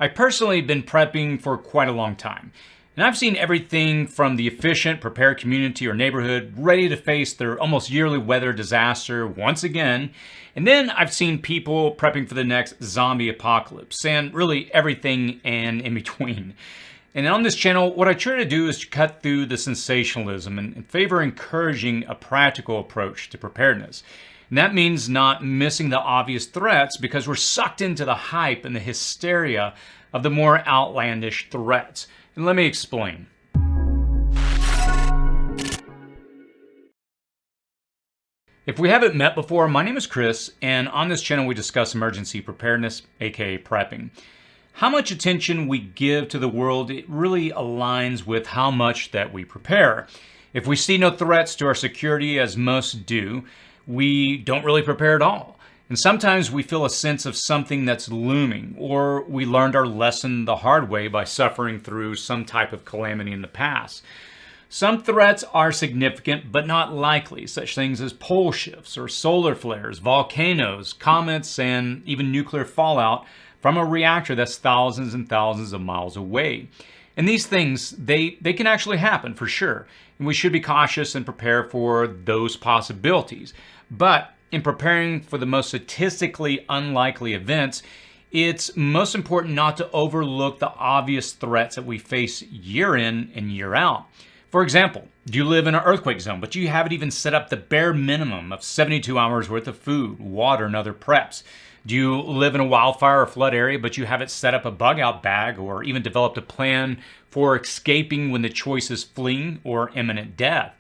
I've personally been prepping for quite a long time, and I've seen everything from the efficient, prepared community or neighborhood ready to face their almost yearly weather disaster once again, and then I've seen people prepping for the next zombie apocalypse, and really everything and in between. And on this channel, what I try to do is cut through the sensationalism and favor encouraging a practical approach to preparedness. And that means not missing the obvious threats because we're sucked into the hype and the hysteria of the more outlandish threats. And let me explain. If we haven't met before, my name is Chris, and on this channel we discuss emergency preparedness, aka prepping. How much attention we give to the world, it really aligns with how much that we prepare. If we see no threats to our security, as most do, we don't really prepare at all. And sometimes we feel a sense of something that's looming, or we learned our lesson the hard way by suffering through some type of calamity in the past. Some threats are significant but not likely, such things as pole shifts or solar flares, volcanoes, comets, and even nuclear fallout from a reactor that's thousands and thousands of miles away. And these things, they can actually happen for sure. And we should be cautious and prepare for those possibilities. But in preparing for the most statistically unlikely events, it's most important not to overlook the obvious threats that we face year in and year out. For example, do you live in an earthquake zone, but you haven't even set up the bare minimum of 72 hours worth of food, water, and other preps? Do you live in a wildfire or flood area, but you haven't set up a bug out bag or even developed a plan for escaping when the choice is fleeing or imminent death?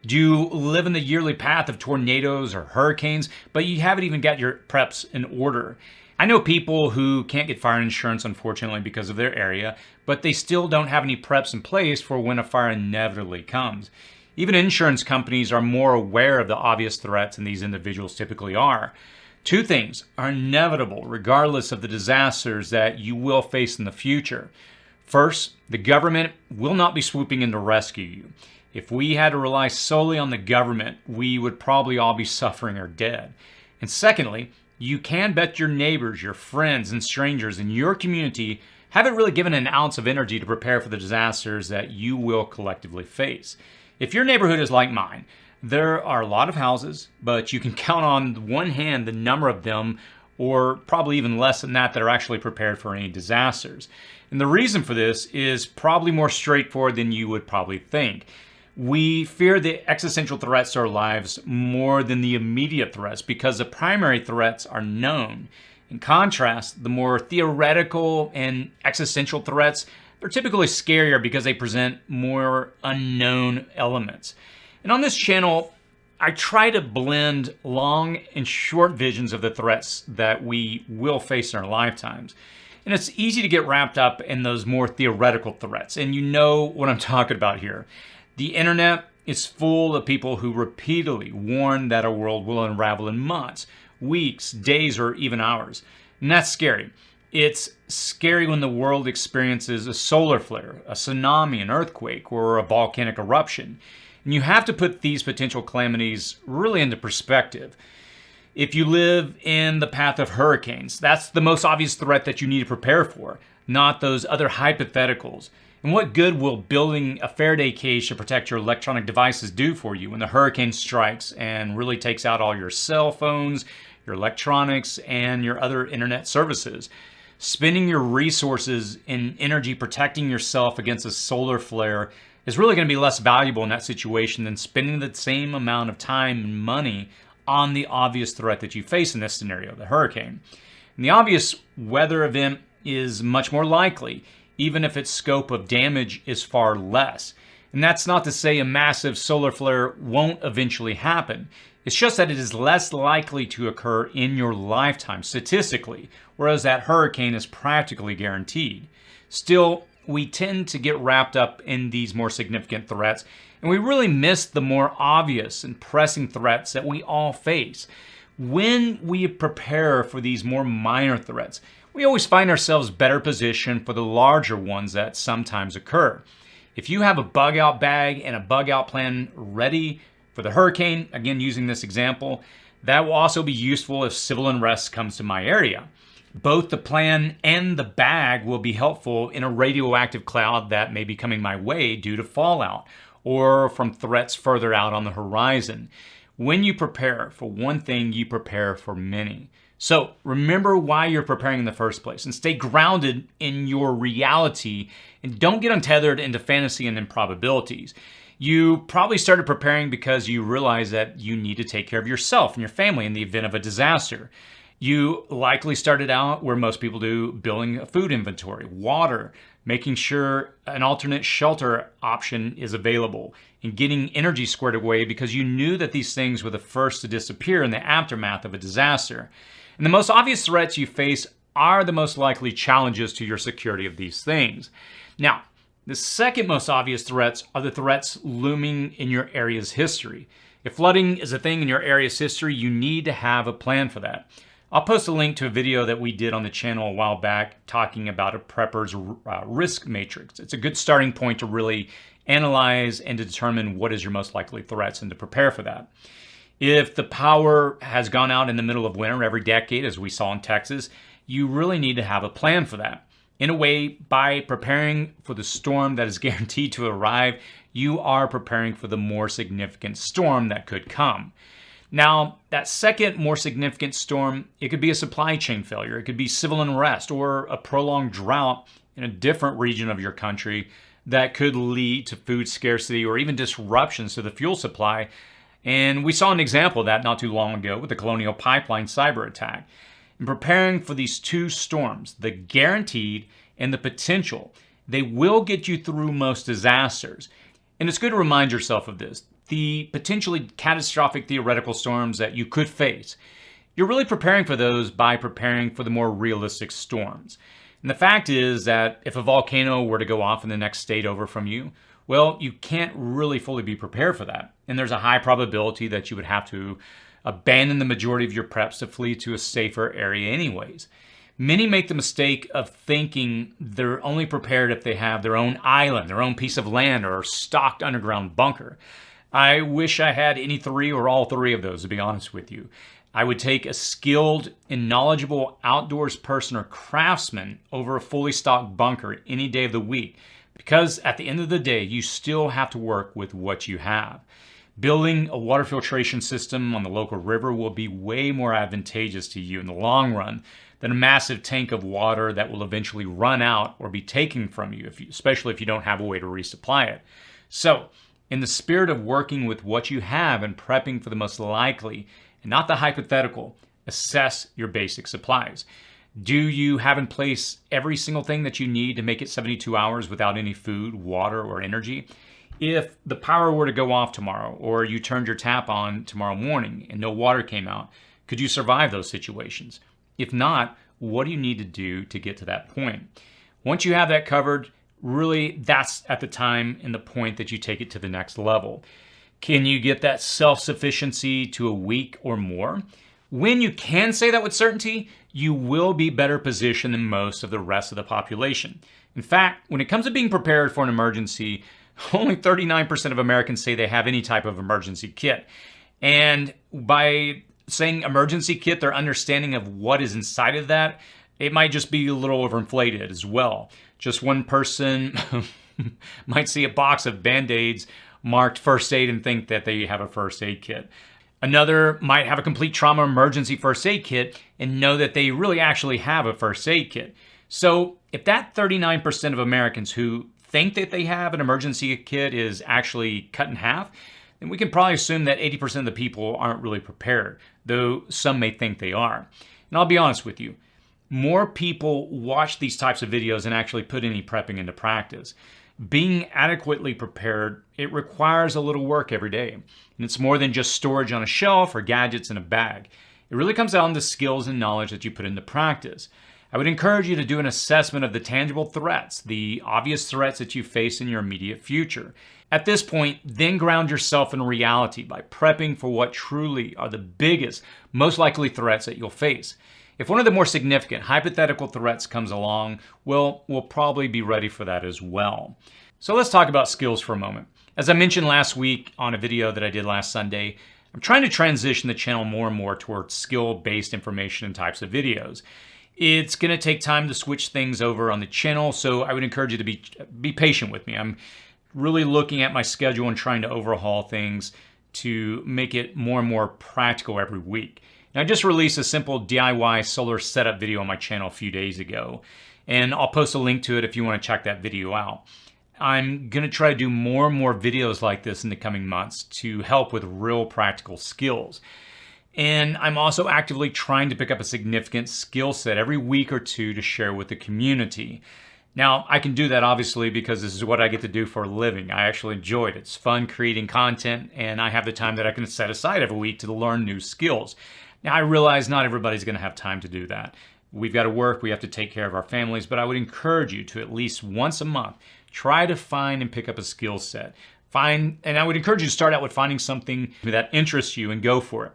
Do you live in the yearly path of tornadoes or hurricanes, but you haven't even got your preps in order? I know people who can't get fire insurance, unfortunately, because of their area, but they still don't have any preps in place for when a fire inevitably comes. Even insurance companies are more aware of the obvious threats than these individuals typically are. Two things are inevitable regardless of the disasters that you will face in the future. First, the government will not be swooping in to rescue you. If we had to rely solely on the government, we would probably all be suffering or dead. And secondly, you can bet your neighbors, your friends, and strangers in your community haven't really given an ounce of energy to prepare for the disasters that you will collectively face. If your neighborhood is like mine, there are a lot of houses, but you can count on one hand the number of them, or probably even less than that, that are actually prepared for any disasters. And the reason for this is probably more straightforward than you would probably think. We fear the existential threats to our lives more than the immediate threats because the primary threats are known. In contrast, the more theoretical and existential threats, they're typically scarier because they present more unknown elements. And on this channel, I try to blend long and short visions of the threats that we will face in our lifetimes. And it's easy to get wrapped up in those more theoretical threats, and you know what I'm talking about here. The internet is full of people who repeatedly warn that our world will unravel in months, weeks, days, or even hours. And that's scary. It's scary when the world experiences a solar flare, a tsunami, an earthquake, or a volcanic eruption. And you have to put these potential calamities really into perspective. If you live in the path of hurricanes, that's the most obvious threat that you need to prepare for, not those other hypotheticals. And what good will building a Faraday cage to protect your electronic devices do for you when the hurricane strikes and really takes out all your cell phones, your electronics, and your other internet services? Spending your resources in energy protecting yourself against a solar flare is really going to be less valuable in that situation than spending the same amount of time and money on the obvious threat that you face in this scenario, the hurricane. And the obvious weather event is much more likely, even if its scope of damage is far less. And that's not to say a massive solar flare won't eventually happen. It's just that it is less likely to occur in your lifetime statistically, whereas that hurricane is practically guaranteed. Still, we tend to get wrapped up in these more significant threats, and we really miss the more obvious and pressing threats that we all face. When we prepare for these more minor threats, we always find ourselves better positioned for the larger ones that sometimes occur. If you have a bug out bag and a bug out plan ready for the hurricane, again using this example, that will also be useful if civil unrest comes to my area. Both the plan and the bag will be helpful in a radioactive cloud that may be coming my way due to fallout or from threats further out on the horizon. When you prepare for one thing, you prepare for many. So remember why you're preparing in the first place and stay grounded in your reality and don't get untethered into fantasy and improbabilities. You probably started preparing because you realized that you need to take care of yourself and your family in the event of a disaster. You likely started out where most people do, building a food inventory, water, making sure an alternate shelter option is available, and getting energy squared away because you knew that these things were the first to disappear in the aftermath of a disaster. And the most obvious threats you face are the most likely challenges to your security of these things. Now, the second most obvious threats are the threats looming in your area's history. If flooding is a thing in your area's history, you need to have a plan for that. I'll post a link to a video that we did on the channel a while back talking about a prepper's risk matrix. It's a good starting point to really analyze and to determine what is your most likely threats and to prepare for that. If the power has gone out in the middle of winter every decade, as we saw in Texas, you really need to have a plan for that. In a way, by preparing for the storm that is guaranteed to arrive, you are preparing for the more significant storm that could come. Now, that second more significant storm, it could be a supply chain failure, it could be civil unrest, or a prolonged drought in a different region of your country that could lead to food scarcity or even disruptions to the fuel supply. And we saw an example of that not too long ago with the Colonial Pipeline cyber attack. In preparing for these two storms, the guaranteed and the potential, they will get you through most disasters. And it's good to remind yourself of this. The potentially catastrophic theoretical storms that you could face, you're really preparing for those by preparing for the more realistic storms. And the fact is that if a volcano were to go off in the next state over from you, well, you can't really fully be prepared for that. And there's a high probability that you would have to abandon the majority of your preps to flee to a safer area anyways. Many make the mistake of thinking they're only prepared if they have their own island, their own piece of land, or a stocked underground bunker. I wish I had any three or all three of those, to be honest with you. I would take a skilled and knowledgeable outdoors person or craftsman over a fully stocked bunker any day of the week, because at the end of the day, you still have to work with what you have. Building a water filtration system on the local river will be way more advantageous to you in the long run than a massive tank of water that will eventually run out or be taken from you, especially if you don't have a way to resupply it. So, in the spirit of working with what you have and prepping for the most likely, and not the hypothetical, assess your basic supplies. Do you have in place every single thing that you need to make it 72 hours without any food, water, or energy? If the power were to go off tomorrow, or you turned your tap on tomorrow morning and no water came out, could you survive those situations? If not, what do you need to do to get to that point? Once you have that covered, really, that's at the time and the point that you take it to the next level. Can you get that self-sufficiency to a week or more? When you can say that with certainty, you will be better positioned than most of the rest of the population. In fact, when it comes to being prepared for an emergency, only 39% of Americans say they have any type of emergency kit. And by saying emergency kit, their understanding of what is inside of that, it might just be a little overinflated as well. Just one person might see a box of Band-Aids marked first aid and think that they have a first aid kit. Another might have a complete trauma emergency first aid kit and know that they really actually have a first aid kit. So if that 39% of Americans who think that they have an emergency kit is actually cut in half, then we can probably assume that 80% of the people aren't really prepared, though some may think they are. And I'll be honest with you, more people watch these types of videos and actually put any prepping into practice. Being adequately prepared, it requires a little work every day. And it's more than just storage on a shelf or gadgets in a bag. It really comes down to skills and knowledge that you put into practice. I would encourage you to do an assessment of the tangible threats, the obvious threats that you face in your immediate future. At this point, then ground yourself in reality by prepping for what truly are the biggest, most likely threats that you'll face. If one of the more significant hypothetical threats comes along, well, we'll probably be ready for that as well. So let's talk about skills for a moment. As I mentioned last week on a video that I did last Sunday, I'm trying to transition the channel more and more towards skill-based information and types of videos. It's going to take time to switch things over on the channel, so I would encourage you to be patient with me. I'm really looking at my schedule and trying to overhaul things to make it more and more practical every week. And I just released a simple DIY solar setup video on my channel a few days ago, and I'll post a link to it if you want to check that video out. I'm going to try to do more and more videos like this in the coming months to help with real practical skills. And I'm also actively trying to pick up a significant skill set every week or two to share with the community. Now, I can do that obviously because this is what I get to do for a living. I actually enjoy it. It's fun creating content, and I have the time that I can set aside every week to learn new skills. Now, I realize not everybody's going to have time to do that. We've got to work, we have to take care of our families, but I would encourage you to at least once a month, try to find and pick up a skill set. And I would encourage you to start out with finding something that interests you and go for it.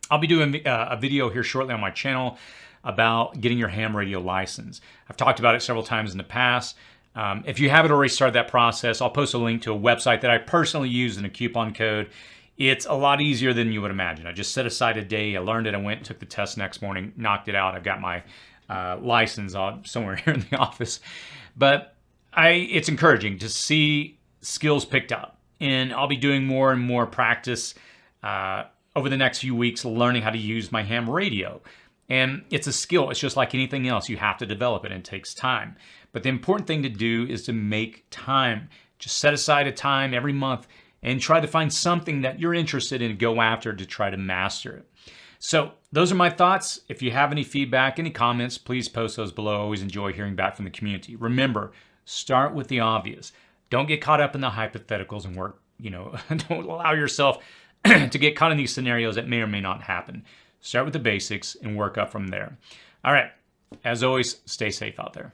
I'll be doing a video here shortly on my channel about getting your ham radio license. I've talked about it several times in the past. If you haven't already started that process, I'll post a link to a website that I personally use and a coupon code. It's a lot easier than you would imagine. I just set aside a day, I learned it, I went and took the test next morning, knocked it out. I've got my license somewhere here in the office. But it's encouraging to see skills picked up. And I'll be doing more and more practice over the next few weeks, learning how to use my ham radio. And it's a skill. It's just like anything else. You have to develop it, and it takes time. But the important thing to do is to make time. Just set aside a time every month and try to find something that you're interested in and go after to try to master it. So those are my thoughts. If you have any feedback, any comments, please post those below. I always enjoy hearing back from the community. Remember, start with the obvious. Don't get caught up in the hypotheticals and don't allow yourself to get caught in these scenarios that may or may not happen. Start with the basics and work up from there. All right. As always, stay safe out there.